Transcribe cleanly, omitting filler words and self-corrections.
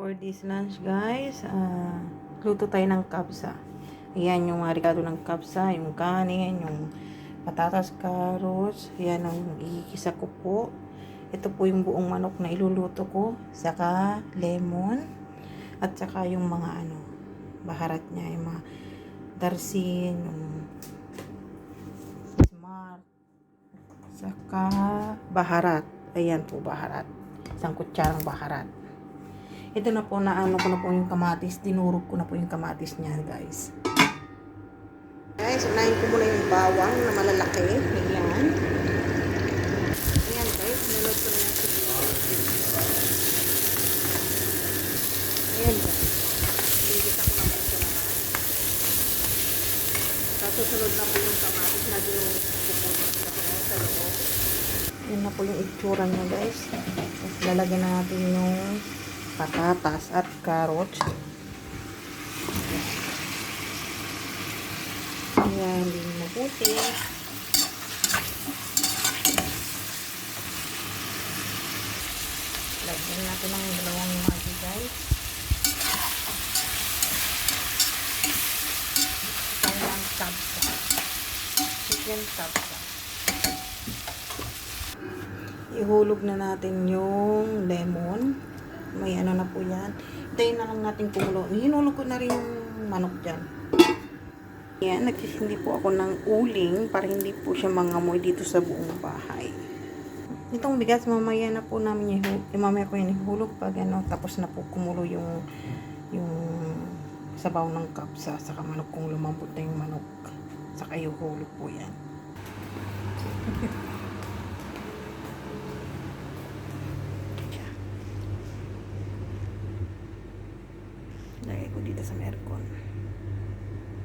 For this lunch guys, luto tayo ng kabsa. Ayan yung mga rekado ng kabsa, yung kanin, yung patatas, carrots. Ayan ang igigisa ko po. Ito po yung buong manok na iluluto ko. Saka lemon. At saka yung mga baharat niya. Yung mga darsin, yung smart. Saka baharat. Ayan po baharat. Isang kutsarang baharat. Ito na po ko na po yung kamatis. Dinurog ko na po yung kamatis niya, guys. Guys, unahin ko muna yung bawang na malalaki. Ayan. Ayan, guys. Nalog ko na yung sibuyas. Ayan, guys. Igisa ko na po ito naman. Susunod na po yung kamatis na dinurog ko po sa loob. Ayan na po yung itsura niya, guys. Tapos lalagyan natin yung patatas at carrots. Ayan, din mabuti. Lagyan natin ng dalawang magi, guys. Kailang kabsa. Chicken kabsa. Ihulog na natin yung lemon. May na po yan. Hintayin na lang natin kumulo. Hinulog ko na rin yung manok dyan. Yan, nagsisindi po ako ng uling para hindi po siya mangamoy dito sa buong bahay. Itong bigas, mamaya na po namin mamaya ko yan ihulog pag tapos na po kumulo yung sabaw ng kapsa saka manok kung lumambot na yung manok. Saka ihulog po yan. Lagay ko dito sa aircon.